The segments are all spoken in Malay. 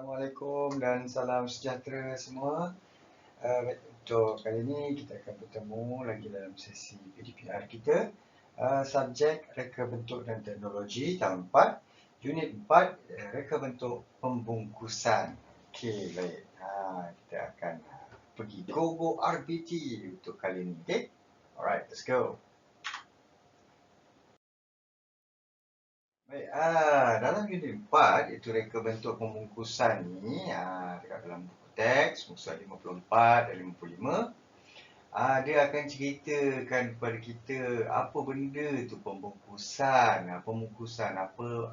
Assalamualaikum dan salam sejahtera semua. Untuk kali ini kita akan bertemu lagi dalam sesi PDPR kita. Subjek reka bentuk dan teknologi tahun 4, unit 4, reka bentuk pembungkusan. Okey, baik. Kita akan pergi go RBT untuk kali ini. Okey. Alright, let's go. Baik, dalam unit 4 itu reka bentuk pembungkusan ni dekat dalam buku teks muka 54 dan 55, dia akan ceritakan kepada kita apa benda tu pembungkusan. Pembungkusan apa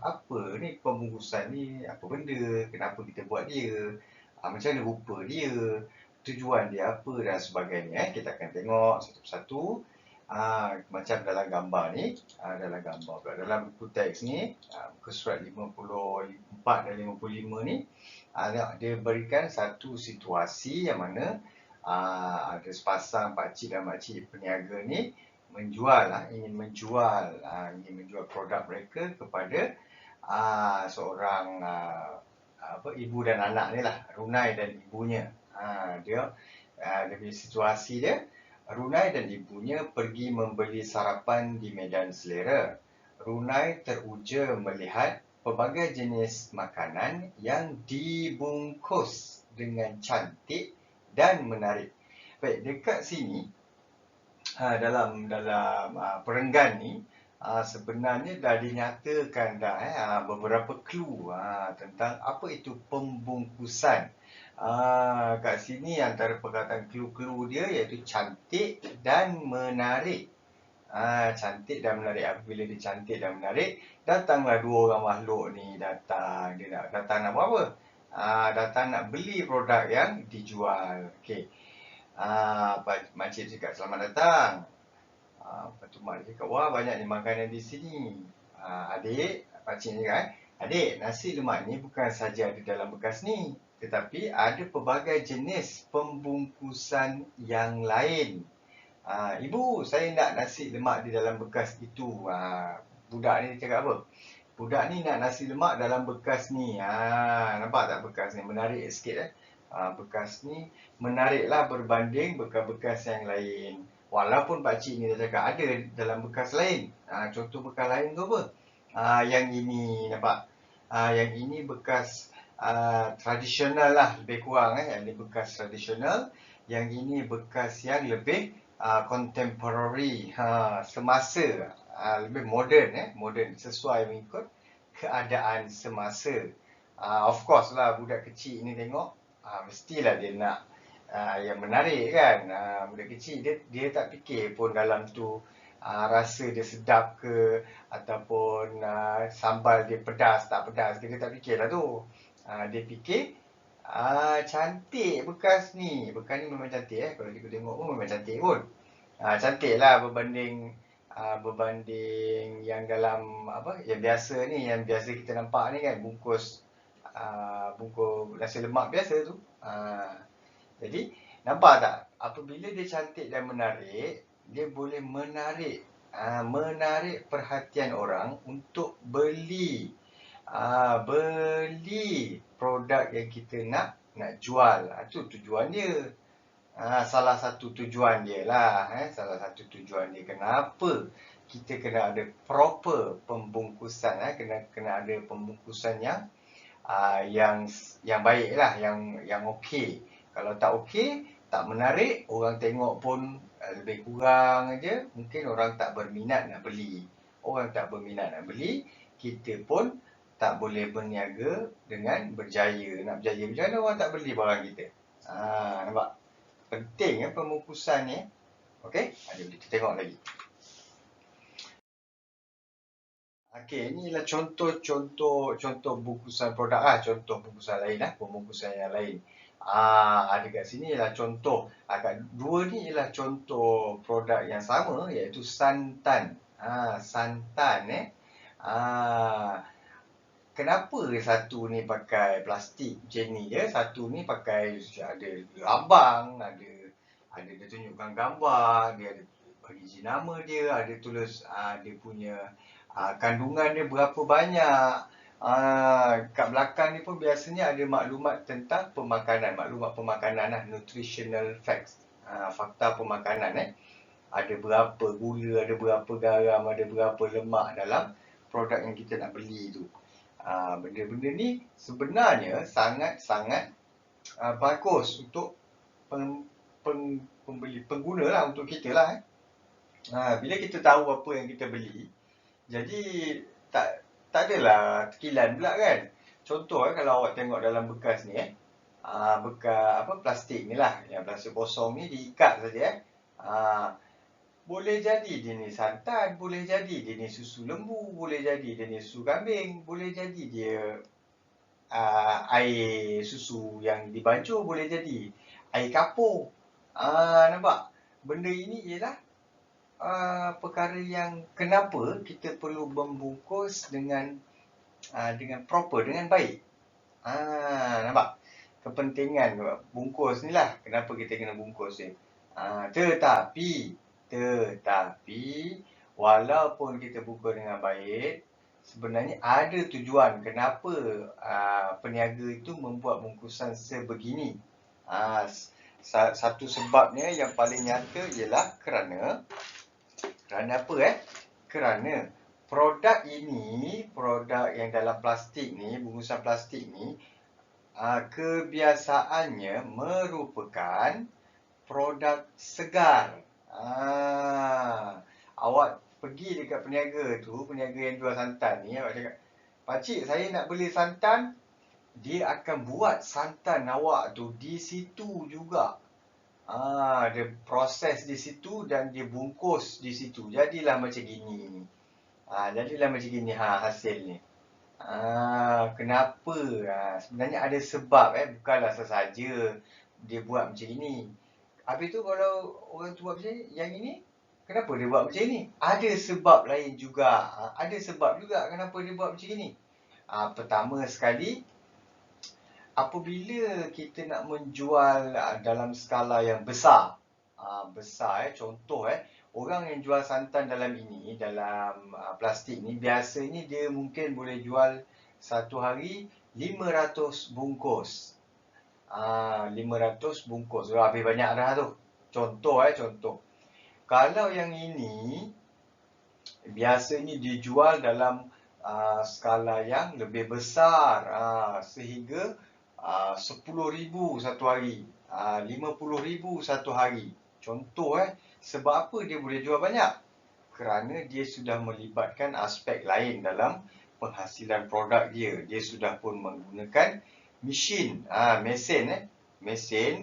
ni pembungkusan ni, apa benda, kenapa kita buat dia, macam mana rupa dia, tujuan dia apa dan sebagainya. Kita akan tengok satu persatu. Macam dalam gambar ni, dalam buku teks ni, muka surat 54 dan 55 ni, dia berikan satu situasi yang mana ada sepasang pakcik dan makcik peniaga ni ingin menjual produk mereka kepada seorang ibu dan anak ni lah, Runai dan ibunya. Dia punya situasi dia, Runai dan ibunya pergi membeli sarapan di Medan Selera. Runai teruja melihat pelbagai jenis makanan yang dibungkus dengan cantik dan menarik. Baik, dekat sini dalam perenggan ni sebenarnya dah dinyatakan beberapa clue tentang apa itu pembungkusan. Kat sini antara perkataan clue-clue dia iaitu cantik dan menarik. Cantik dan menarik. Apabila dia cantik dan menarik, datanglah dua orang makhluk ni datang. Dia datang nak buat apa? Datang nak beli produk yang dijual. Okey. Makcik cakap selamat datang. Lepas tu mak dia cakap, wah banyak ni makanan di sini. Adik, pakcik ni kan, adik, nasi lemak ni bukan saja ada dalam bekas ni, tetapi ada pelbagai jenis pembungkusan yang lain. Ibu, saya nak nasi lemak di dalam bekas itu. Budak ni cakap apa? Budak ni nak nasi lemak dalam bekas ni. Nampak tak bekas ni? Menarik sikit bekas ni menariklah berbanding bekas-bekas yang lain. Walaupun pakcik ni dah cakap ada dalam bekas lain. Contoh bekas lain tu apa? Yang ini, nampak? Yang ini bekas tradisional lah, lebih kurang. Yang ini bekas tradisional. Yang ini bekas yang lebih contemporary, semasa, lebih moden, moden, sesuai mengikut keadaan semasa. Of course lah, budak kecil ni tengok, mestilah dia nak yang menarik kan. Budak kecil dia tak fikir pun dalam tu rasa dia sedap ke, ataupun sambal dia pedas tak pedas ke, dia tak fikirlah tu. Dia fikir cantik bekas ni. Bekas ni memang cantik kalau kita tengok pun memang cantik pun. Cantik lah berbanding yang dalam yang biasa ni, yang biasa kita nampak ni kan, bungkus nasi lemak biasa tu. Jadi nampak tak, apabila dia cantik dan menarik, dia boleh menarik perhatian orang untuk beli produk yang kita nak jual. Itu tujuan dia. Salah satu tujuan dia lah. Salah satu tujuan dia. Kenapa kita kena ada proper pembungkusan, kena ada pembungkusan yang baik lah, yang okey. Kalau tak okey, tak menarik, orang tengok pun lebih kurang aja, mungkin orang tak berminat nak beli. Orang tak berminat nak beli, kita pun tak boleh berniaga dengan berjaya. Nak berjaya macam mana orang tak beli barang kita? Nampak? Penting pembungkusan ni. Okey, kita tengok lagi. Okey, inilah contoh bungkusan produk contoh bungkusan lain pembungkusan yang lain. Ada kat sini ialah contoh. Kat dua ni ialah contoh produk yang sama, iaitu santan. Santan kenapa satu ni pakai plastik macam ni je, satu ni pakai ada lambang, ada dia tunjukkan gambar, dia ada bagi jenama dia, ada tulis dia punya kandungan dia berapa banyak. Kat belakang ni pun biasanya ada maklumat tentang pemakanan, maklumat pemakanan lah, nutritional facts. Fakta pemakanan ada berapa gula, ada berapa garam, ada berapa lemak dalam produk yang kita nak beli tu. Benda-benda ni sebenarnya sangat-sangat bagus untuk pembeli, pengguna lah, untuk kita lah. Bila kita tahu apa yang kita beli, jadi tak adalah tekilan pula kan. Contoh kalau awak tengok dalam bekas ni bekas plastik ni lah, yang plastik kosong ni diikat saja boleh jadi dia ni santan, boleh jadi dia ni susu lembu, boleh jadi dia ni susu kambing, boleh jadi dia air susu yang dibancuh, boleh jadi air kapur. Nampak? Benda ini ialah perkara yang kenapa kita perlu membungkus dengan proper, dengan baik. Nampak? Kepentingan bungkus ni lah, kenapa kita kena bungkus ni. Tetapi walaupun kita bungkus dengan baik, sebenarnya ada tujuan kenapa peniaga itu membuat bungkusan sebegini. Satu sebabnya yang paling nyata ialah kerana apa Kerana produk ini, produk yang dalam plastik ni, bungkusan plastik ni, kebiasaannya merupakan produk segar. Awak pergi dekat peniaga tu, peniaga yang jual santan ni, awak cakap, "Pakcik, saya nak beli santan." Dia akan buat santan awak tu di situ juga. Dia proses di situ dan dia bungkus di situ. Jadilah macam gini. Hasil ni. Kenapa? Sebenarnya ada sebab bukanlah sesaja dia buat macam ini. Habis tu kalau orang tu buat macam ni, yang ini, kenapa dia buat macam ni? Ada sebab lain juga. Ada sebab juga kenapa dia buat macam ni. Pertama sekali, apabila kita nak menjual dalam skala yang besar, contoh orang yang jual santan dalam ini, dalam plastik ni, biasanya dia mungkin boleh jual satu hari 500 bungkus. 500 bungkus. Habis banyak dah tu. Contoh. Kalau yang ini biasanya dijual dalam skala yang lebih besar, sehingga 10,000 satu hari, 50,000 satu hari. Contoh sebab apa dia boleh jual banyak? Kerana dia sudah melibatkan aspek lain dalam penghasilan produk dia. Dia sudah pun menggunakan mesin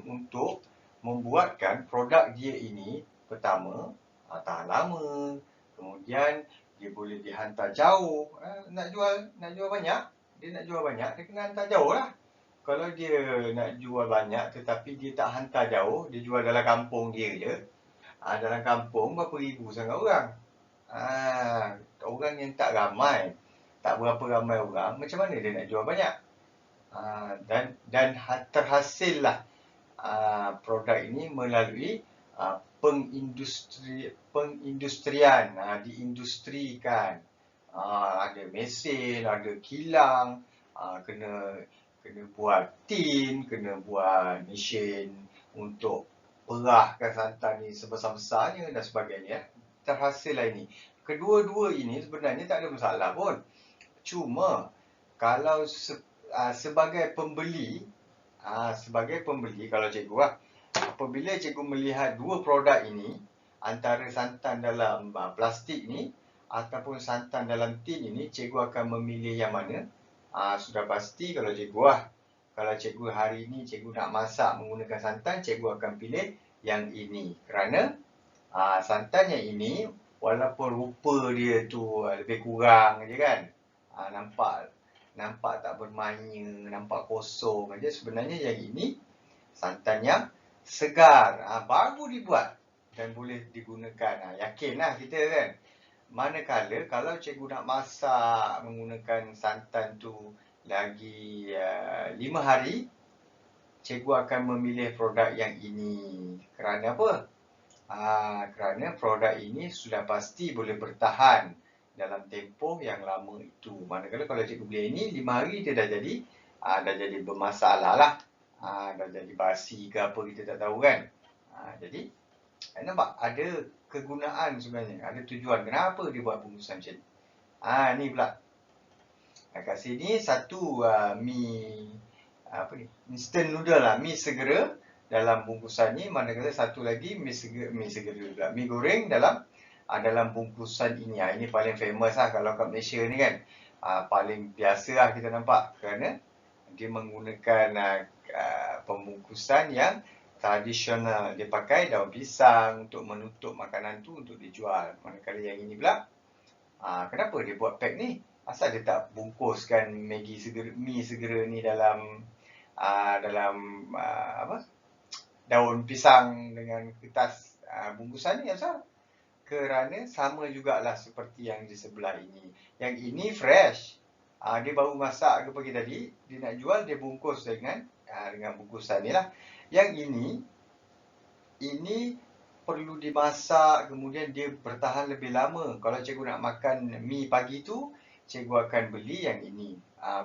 untuk membuatkan produk dia ini, pertama tahan lama, kemudian dia boleh dihantar jauh. Nak jual banyak, dia kena hantar jauh lah. Kalau dia nak jual banyak tetapi dia tak hantar jauh, dia jual dalam kampung dia je. Dalam kampung berapa ribu sangat orang. Orang yang tak berapa ramai orang, macam mana dia nak jual banyak? Dan terhasillah produk ini melalui pengindustrian, diindustrikan. Ada mesin, ada kilang, kena buat tin, kena buat mesin untuk perahkan santan ni sebesar-besarnya dan sebagainya. Terhasillah ini. Kedua-dua ini sebenarnya tak ada masalah pun. Cuma kalau sebagai pembeli, kalau cikgu apabila cikgu melihat dua produk ini, antara santan dalam plastik ni ataupun santan dalam tin ini, cikgu akan memilih yang mana? Sudah pasti kalau cikgu hari ini cikgu nak masak menggunakan santan, cikgu akan pilih yang ini. Kerana santan yang ini, walaupun rupa dia tu lebih kurang je kan, nampak tak bermanya, nampak kosong aja, sebenarnya yang ini santan yang segar, baru dibuat dan boleh digunakan. Yakinlah kita kan. Manakala kalau cikgu nak masak menggunakan santan tu lagi 5 hari, cikgu akan memilih produk yang ini. Kerana apa? Kerana produk ini sudah pasti boleh bertahan dalam tempoh yang lama itu. Manakala kalau cikgu beli ini 5 hari dia dah jadi bermasalah lah. Dah jadi basi ke apa kita tak tahu kan. Jadi nampak ada kegunaan sebenarnya, ada tujuan kenapa dia buat bungkusan macam ni. Ni pula. Kat sini satu mi instant noodle lah, mi segera dalam bungkusan ni, manakala satu lagi mi segera juga, mi goreng dalam bungkusan ini. Ini paling famous lah kalau kat Malaysia ni kan. Paling biasa lah kita nampak kerana dia menggunakan pembungkusan yang tradisional. Dia pakai daun pisang untuk menutup makanan tu untuk dijual. Manakala yang ini pula, kenapa dia buat pack ni? Asal dia tak bungkuskan mi segera ni dalam daun pisang dengan kertas bungkusan ni? Asal? Kerana sama jugalah seperti yang di sebelah ini. Yang ini fresh. Dia baru masak ke pagi tadi, dia nak jual, dia bungkus dengan bungkusan ni lah. Yang ini perlu dimasak, kemudian dia bertahan lebih lama. Kalau cikgu nak makan mi pagi tu, cikgu akan beli yang ini.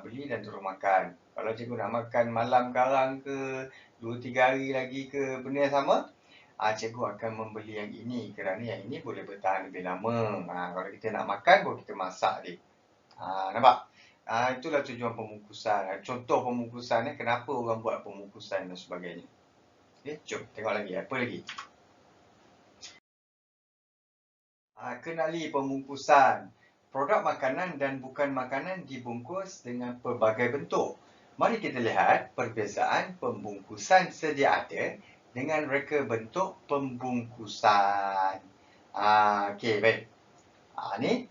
Beli dan terus makan. Kalau cikgu nak makan malam karang ke, 2-3 hari lagi ke benda yang sama, cikgu akan membeli yang ini. Kerana yang ini boleh bertahan lebih lama. Kalau kita nak makan, baru kita masak dia. Nampak? Itulah tujuan pembungkusan. Contoh pembungkusan ni, kenapa orang buat pembungkusan dan sebagainya. Okay, jom tengok lagi. Apa lagi? Kenali pembungkusan. Produk makanan dan bukan makanan dibungkus dengan pelbagai bentuk. Mari kita lihat perbezaan pembungkusan sedia ada dengan reka bentuk pembungkusan. Okey, baik. Ni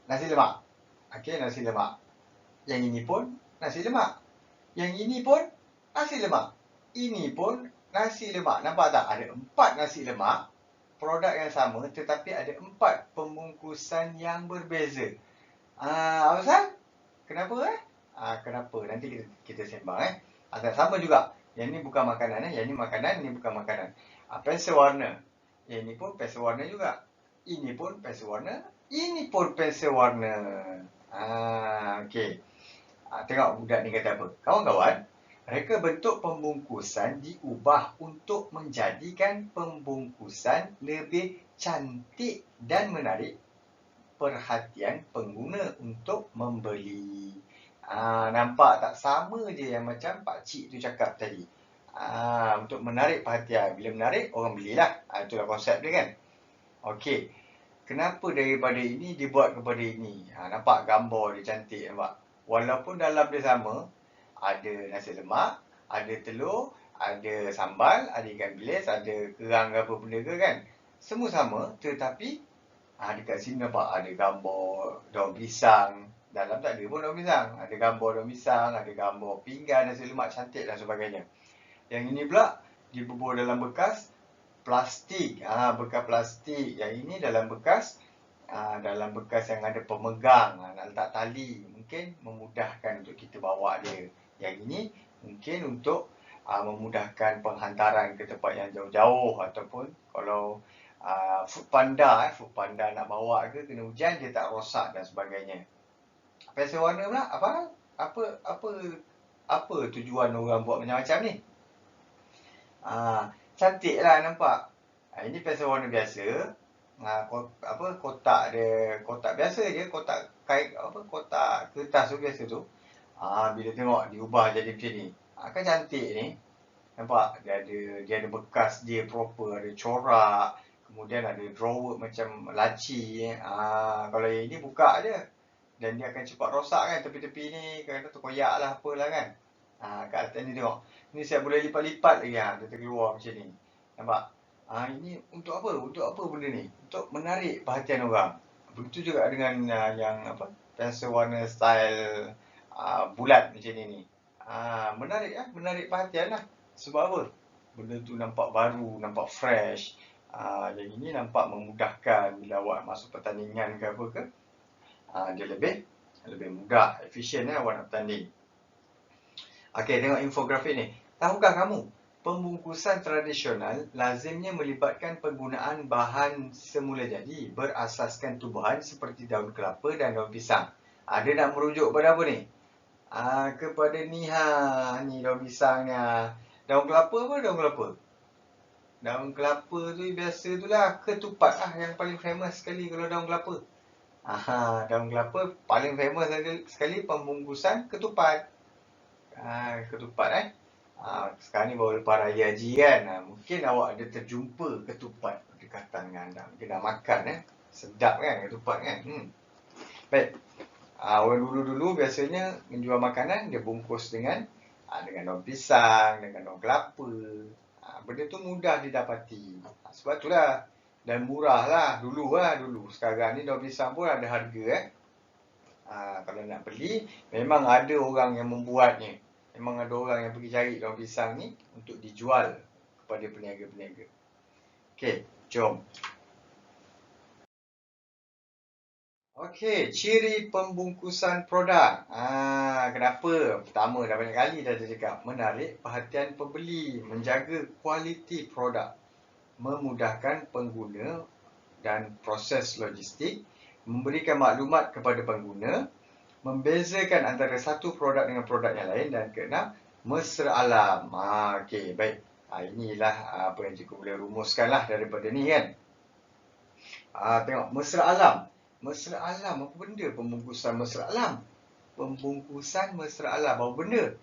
nasi lemak. Okey, nasi lemak. Yang ini pun nasi lemak. Yang ini pun nasi lemak. Ini pun nasi lemak. Nampak tak? Ada 4 nasi lemak. Produk yang sama tetapi ada 4 pembungkusan yang berbeza. Apa? Kenapa? Kenapa? Nanti kita sembang. Sama juga. Yang ni bukan makanan. Yang ni makanan, ini bukan makanan. Pensel warna. Yang ni pun pensel warna juga. Ini pun pensel warna. Ini pun pensel warna. Okey. Tengok budak ni kata apa. Kawan-kawan, reka bentuk pembungkusan diubah untuk menjadikan pembungkusan lebih cantik dan menarik perhatian pengguna untuk membeli. Nampak tak? Sama je yang macam pakcik tu cakap tadi. Untuk menarik perhatian. Bila menarik, orang belilah. Itulah konsep dia kan. Okey. Kenapa daripada ini dibuat kepada ini? Nampak gambar dia cantik, nampak? Walaupun dalam dia sama, ada nasi lemak, ada telur, ada sambal, ada ikan bilis, ada kerang apa benda ke kan. Semua sama, tetapi dekat sini nampak ada gambar daun pisang. Dalam tak ada pun daun pisang. Ada gambar daun pisang, ada gambar pinggan, nasi lemak cantik dan sebagainya. Yang ini pula dibubur dalam bekas plastik. Bekas plastik. Yang ini dalam bekas yang ada pemegang. Nak letak tali. Mungkin memudahkan untuk kita bawa dia. Yang ini mungkin untuk memudahkan penghantaran ke tempat yang jauh-jauh. Ataupun kalau food panda nak bawa ke, kena hujan, dia tak rosak dan sebagainya. Pensel warna pula, apa tujuan orang buat macam-macam ni? Cantik lah nampak. Ini pensel warna biasa. Kotak dia, kotak biasa je, kotak kertas tu biasa tu. Bila tengok diubah jadi macam ni, kan cantik ni. Nampak dia ada bekas dia proper, ada corak, kemudian ada drawer macam laci. Kalau yang ini buka je dan dia akan cepat rosak kan, tepi-tepi ni kadang-kadang terkoyak lah apalah kan. Kat atas ni tengok. Ni saya boleh lipat-lipat lagi dia terkeluar macam ni. Nampak? Ini untuk apa? Untuk apa benda ni? Untuk menarik perhatian orang. Begitu juga dengan pensel warna style bulat macam ni. Menarik perhatian lah. Sebab apa? Benda tu nampak baru, nampak fresh. Yang ini nampak memudahkan bila awak masuk pertandingan ke apa ke. Dia lebih mudah, efisien awak nak bertanding. Okey, tengok infografik ni. Tahukah kamu Pembungkusan tradisional lazimnya melibatkan penggunaan bahan semula jadi berasaskan tubuhan seperti daun kelapa dan daun pisang. Dia nak merujuk pada apa ni? Kepada ni ni daun pisang ni. Daun kelapa apa daun kelapa? Daun kelapa tu biasa tu lah, ketupat lah yang paling famous sekali kalau daun kelapa. Daun kelapa paling famous sekali pembungkusan ketupat. Ketupat sekarang ni baru lepas raya haji kan. Mungkin awak ada terjumpa ketupat berdekatan dengan anda. Mungkin dah makan sedap kan ketupat kan. Baik. Orang dulu-dulu biasanya menjual makanan dia bungkus dengan daun pisang, dengan daun kelapa. Benda tu mudah didapati. Sebab itulah dan murah lah dulu. Sekarang ni daun pisang pun ada harga kalau nak beli memang ada orang yang membuatnya. Memang ada orang yang pergi cari daun pisang ni untuk dijual kepada peniaga-peniaga. Okey, jom. Okey, ciri pembungkusan produk. Kenapa? Pertama, dah banyak kali dah cakap. Menarik perhatian pembeli, menjaga kualiti produk, memudahkan pengguna dan proses logistik, memberikan maklumat kepada pengguna, membezakan antara satu produk dengan produk yang lain, dan keenam, mesra alam. Okey, baik. Inilah apa yang cikgu boleh rumuskanlah daripada ni kan. Tengok, mesra alam. Mesra alam, apa benda pembungkusan mesra alam? Pembungkusan mesra alam, apa benda?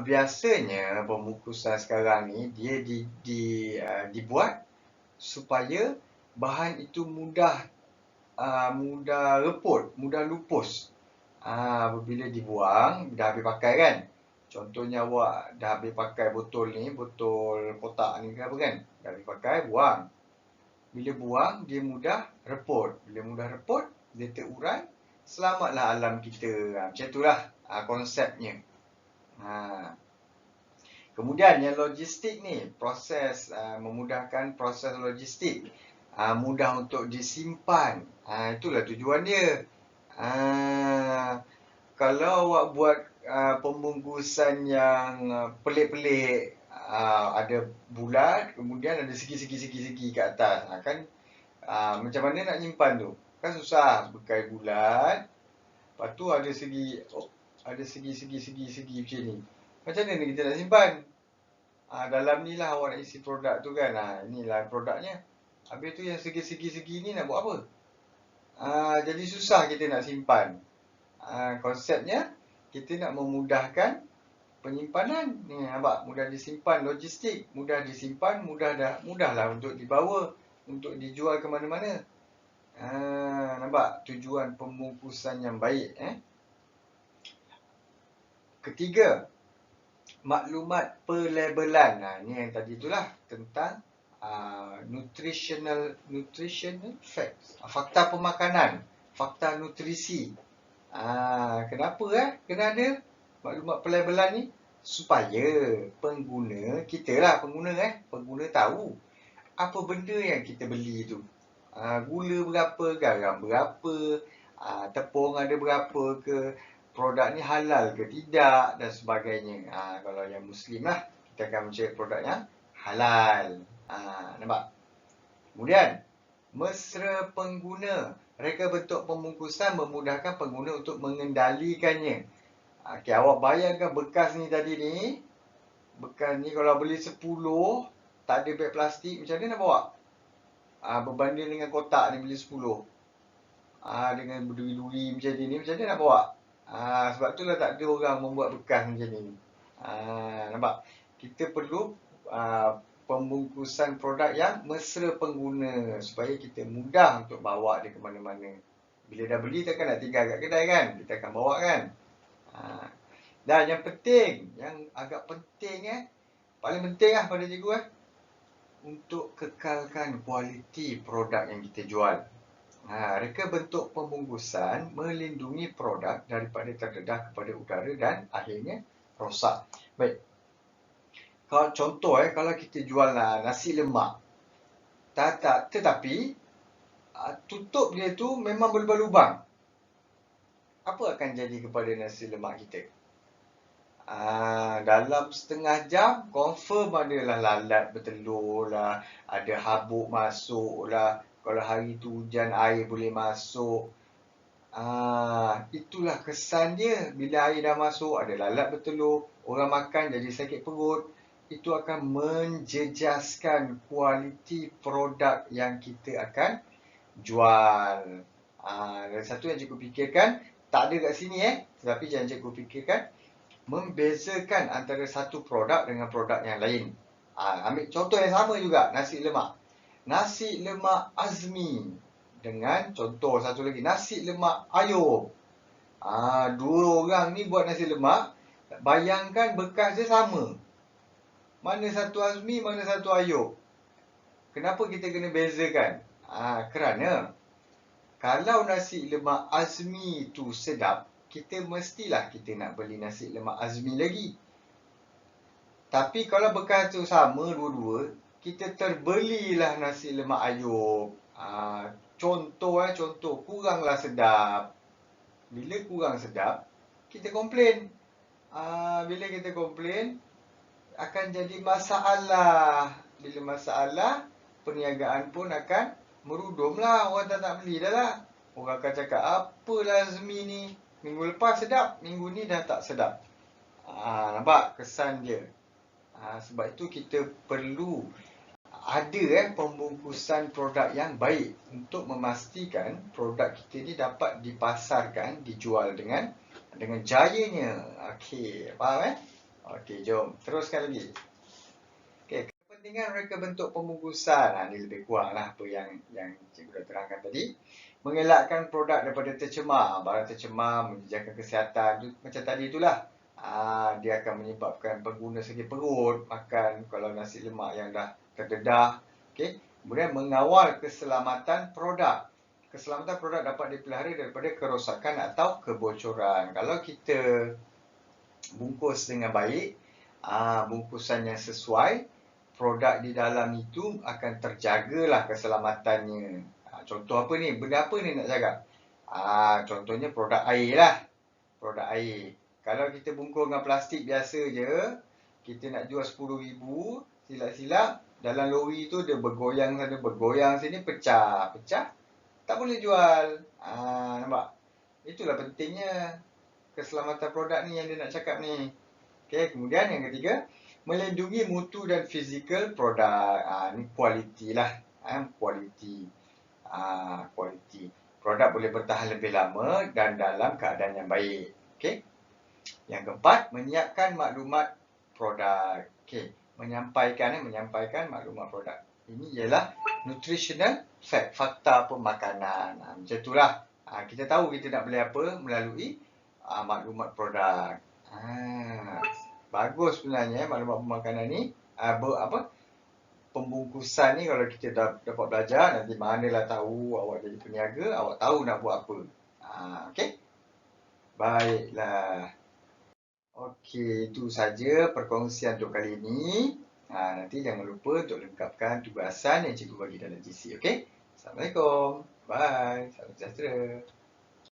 Biasanya pembungkusan sekarang ni dia dibuat supaya bahan itu mudah reput, mudah lupus. Apabila dibuang, dah habis pakai kan. Contohnya awak dah habis pakai botol ni, botol kotak ni ke apa kan. Dah habis pakai, buang. Bila buang, dia mudah reput. Bila mudah reput, dia terurai. Selamatlah alam kita. Macam itulah konsepnya. Kemudian yang logistik ni, proses memudahkan proses logistik. Mudah untuk disimpan. Itulah tujuan dia. Kalau awak buat pembungkusan yang pelik-pelik, ada bulat, kemudian ada segi-segi kat atas, kan macam mana nak nyimpan tu? Kan susah, bekai bulat, lepas tu ada segi macam ni. Macam mana kita nak simpan? Dalam ni lah awak nak isi produk tu kan. Inilah produknya. Habis tu yang segi-segi ni nak buat apa? Jadi susah kita nak simpan. Konsepnya kita nak memudahkan penyimpanan. Ni nampak, mudah disimpan, logistik, mudah disimpan, mudahlah untuk dibawa, untuk dijual ke mana-mana. Nampak tujuan pembungkusan yang baik. Ketiga, maklumat pelabelan. Ni yang tadi itulah tentang nutritional facts, fakta pemakanan, fakta nutrisi. Kenapa kena ada maklumat pelabelan ni? Supaya pengguna, kita lah pengguna tahu apa benda yang kita beli tu. Gula berapa, garam berapa, tepung ada berapa ke, produk ni halal ke tidak dan sebagainya. Kalau yang Muslim lah, kita akan mencari produk yang halal. Nampak? Kemudian, mesra pengguna. Reka bentuk pembungkusan memudahkan pengguna untuk mengendalikannya. Okay, awak bayangkan bekas ni tadi ni. Bekas ni kalau beli 10, tak ada beg plastik, macam mana nak bawa? Berbanding dengan kotak ni beli 10. Dengan berduri-duri macam ni, macam mana nak bawa? Sebab itulah tak ada orang membuat bekas macam ni. Nampak? Kita perlu pembungkusan produk yang mesra pengguna supaya kita mudah untuk bawa dia ke mana-mana. Bila dah beli, takkan nak tinggal kat kedai kan? Kita akan bawa kan? Dan yang penting, yang agak penting paling penting lah pada cikgu untuk kekalkan kualiti produk yang kita jual. Reka bentuk pembungkusan melindungi produk daripada terdedah kepada udara dan akhirnya rosak. Baik. Kalau contoh kalau kita jual nasi lemak, tetapi tutup dia tu memang berlubang-lubang. Apa akan jadi kepada nasi lemak kita? Dalam setengah jam, confirm adalah lalat bertelur lah, ada habuk masuk lah. Kalau hari tu hujan, air boleh masuk. Itulah kesan dia. Bila air dah masuk, ada lalat bertelur, orang makan jadi sakit perut. Itu akan menjejaskan kualiti produk yang kita akan jual. Dan satu yang cikgu fikirkan, tak ada kat sini tetapi yang cikgu fikirkan, membezakan antara satu produk dengan produk yang lain. Ambil contoh yang sama juga, nasi lemak. Nasi lemak Azmi dengan contoh satu lagi, nasi lemak Ayub. Dua orang ni buat nasi lemak, bayangkan bekas dia sama. Mana satu Azmi, mana satu Ayub. Kenapa kita kena bezakan? Kerana kalau nasi lemak Azmi tu sedap, kita mestilah kita nak beli nasi lemak Azmi lagi. Tapi kalau bekas tu sama dua-dua, kita terbelilah nasi lemak Ayub. Contoh kuranglah sedap. Bila kurang sedap, kita komplain. Bila kita komplain, akan jadi masalah. Bila masalah, perniagaan pun akan merudum lah. Orang tak nak beli dah lah. Orang akan cakap, apalah Azmi ni, minggu lepas sedap, minggu ni dah tak sedap. Nampak kesan dia. Sebab itu kita perlu ada pembungkusan produk yang baik untuk memastikan produk kita ni dapat dipasarkan, dijual dengan jayanya. Okey, faham Okey, jom teruskan lagi. Okey, kepentingan reka bentuk pembungkusan. Ni lebih kurang lah apa yang cikgu dah terangkan tadi. Mengelakkan produk daripada tercemar. Barang tercemar, menjejaskan kesihatan. Macam tadi itulah. Dia akan menyebabkan pengguna sakit perut makan kalau nasi lemak yang dah terdedah. Okey. Kemudian mengawal keselamatan produk. Keselamatan produk dapat dipelihara daripada kerosakan atau kebocoran. Kalau kita bungkus dengan baik, bungkusan yang sesuai, produk di dalam itu akan terjagalah keselamatannya. Contoh apa ni? Benda apa ni nak cakap? Contohnya produk air lah. Produk air. Kalau kita bungkus dengan plastik biasa je, kita nak jual RM10,000, silap-silap dalam lori tu dia bergoyang sana, bergoyang sini, pecah, tak boleh jual. Nampak? Itulah pentingnya keselamatan produk ni yang dia nak cakap ni. Okey, kemudian yang ketiga, melindungi mutu dan fizikal produk. Ni kualiti lah. Kualiti. Kualiti. Produk boleh bertahan lebih lama dan dalam keadaan yang baik. Okey. Yang keempat, menyiapkan maklumat produk. Okey, menyampaikan maklumat produk. Ini ialah nutritional fact, fakta pemakanan. Macam itulah. Kita tahu kita nak beli apa melalui maklumat produk. Bagus sebenarnya maklumat pemakanan ni. Pembungkusan ni kalau kita dapat belajar, nanti manalah tahu awak jadi peniaga, awak tahu nak buat apa. Okey. Baiklah. Okey, itu saja perkongsian untuk kali ini. Nanti jangan lupa untuk lengkapkan tugasan yang cikgu bagi dalam GC. Okey. Assalamualaikum. Bye. Salam sejahtera.